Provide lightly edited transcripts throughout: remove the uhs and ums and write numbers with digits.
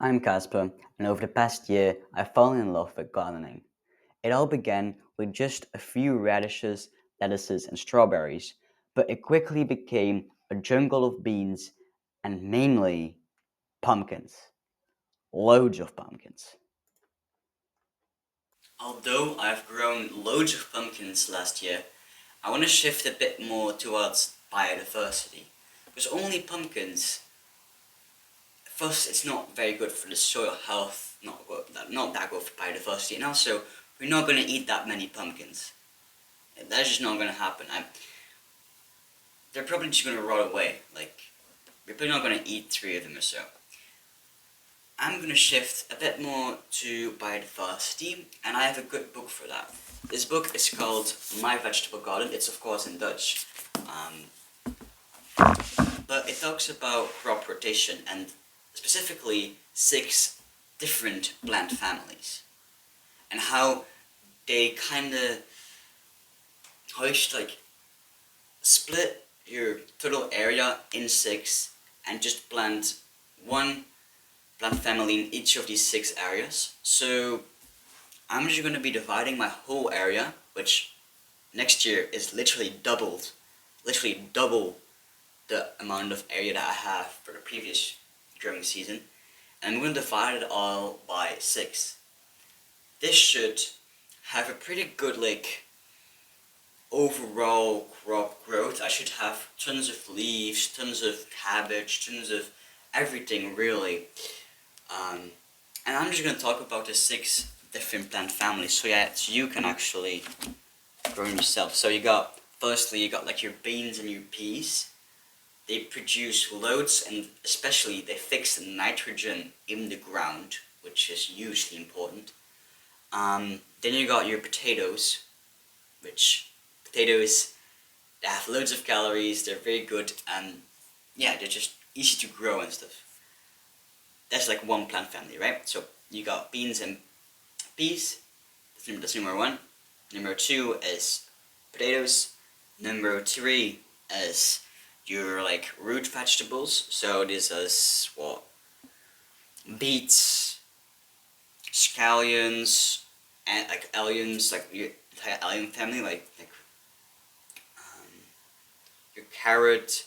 I'm Casper, and over the past year, I've fallen in love with gardening. It all began with just a few radishes, lettuces, and strawberries, but it quickly became a jungle of beans and mainly pumpkins. Loads of pumpkins. Although I've grown loads of pumpkins last year, I want to shift a bit more towards biodiversity. Because only pumpkins, first, it's not very good for the soil health, not that good for biodiversity, and also, we're not going to eat that many pumpkins. That's just not going to happen. They're probably just going to rot away. We're probably not going to eat three of them or so. I'm going to shift a bit more to biodiversity, and I have a good book for that. This book is called My Vegetable Garden. It's, of course, in Dutch. But it talks about crop rotation and specifically 6 different plant families and how they kind of how you should split your total area in 6 and just plant one plant family in each of these 6 areas. So I'm just going to be dividing my whole area, which next year is literally double the amount of area that I have for the previous growing season, and I'm going to divide it all by 6. This should have a pretty good overall crop growth. I should have tons of leaves, tons of cabbage, tons of everything really. And I'm just going to talk about the 6 different plant families so you can actually grow them yourself. So firstly you got like your beans and your peas. They produce loads, and especially they fix nitrogen in the ground, which is hugely important. Then you got your potatoes, which potatoes, they have loads of calories, they're very good, and yeah, they're just easy to grow and stuff. That's like one plant family, right? So you got beans and peas, that's number 1. Number 2 is potatoes. Number 3 is your root vegetables. So this is beets, scallions, and alliums, like your entire allium family, um, your carrot,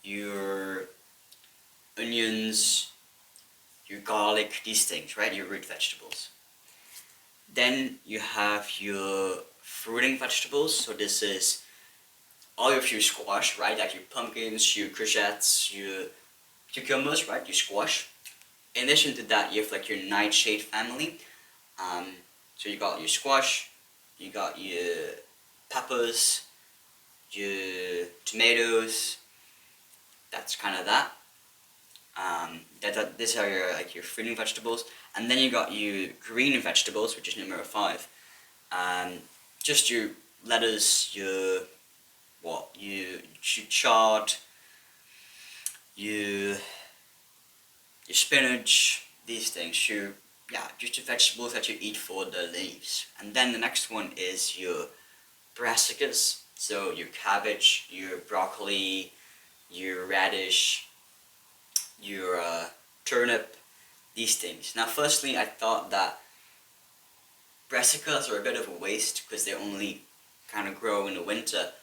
your onions, your garlic, these things, right? Your root vegetables. Then you have your fruiting vegetables. So this is all of your squash, right? Like your pumpkins, your courgettes, your cucumbers, right? Your squash. In addition to that, you have like your nightshade family. So you got your squash, you got your peppers, your tomatoes. That's kind of that. These are your fruiting vegetables, and then you got your green vegetables, which is number 5. Just your lettuce, your chard, your spinach, these things. Just the vegetables that you eat for the leaves. And then the next one is your brassicas, so your cabbage, your broccoli, your radish, your turnip, these things. Now, firstly, I thought that brassicas are a bit of a waste because they only kind of grow in the winter.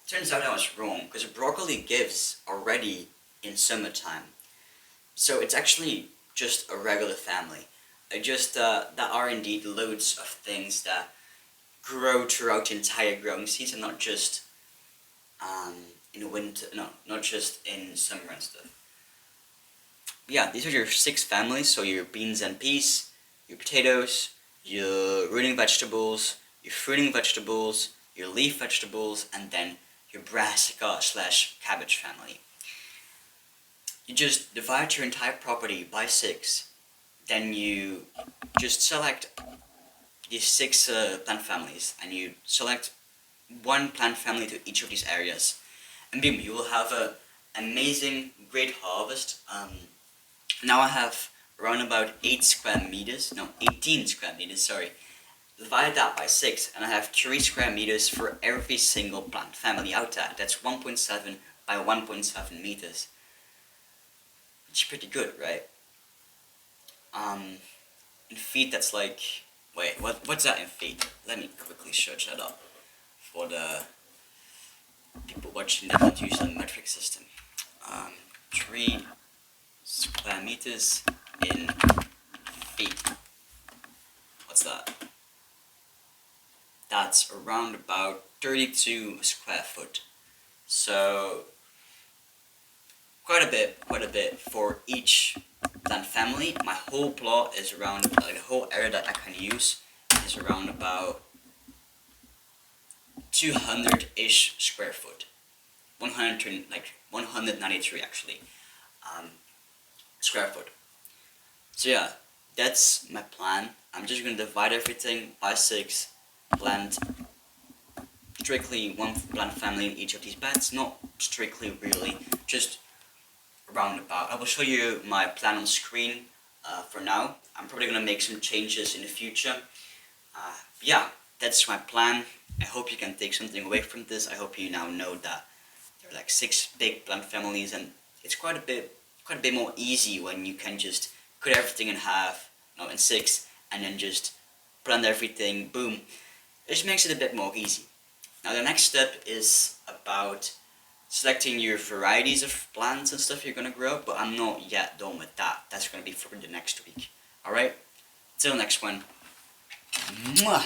Turns out I was wrong, because broccoli gives already in summertime. So it's actually just a regular family. That are indeed loads of things that grow throughout the entire growing season, not just in the winter, no, not just in summer and stuff. Yeah, these are your 6 families, so your beans and peas, your potatoes, your rooting vegetables, your fruiting vegetables, your leaf vegetables, and then your brassica slash cabbage family. You just divide your entire property by 6, then you just select these 6 plant families, and you select one plant family to each of these areas, and boom, you will have a amazing, great harvest. Now I have around about 18 square meters, sorry. Divide that by 6, and I have 3 square meters for every single plant family out there. That's 1.7 by 1.7 meters. It's pretty good, right? In feet that's like, wait, what's that in feet? Let me quickly search that up for the people watching that don't use the metric system. 3 square meters in feet. What's that? That's around about 32 square foot. So quite a bit for each plant family. My whole plot is around, like the whole area that I can use is around about 200-ish square foot. 193 actually, square foot. So yeah, that's my plan. I'm just gonna divide everything by 6, plant strictly one plant family in each of these beds, not strictly really, just around about. I will show you my plan on screen for now. I'm probably gonna make some changes in the future. Yeah, that's my plan. I hope you can take something away from this. I hope you now know that there are like 6 big plant families, and it's quite a bit more easy when you can just cut everything in half, no, in 6, and then just plant everything, boom. It just makes it a bit more easy. Now the next step is about selecting your varieties of plants and stuff you're gonna grow, but I'm not yet done with that. That's gonna be for the next week. Alright? Till next one. Mwah!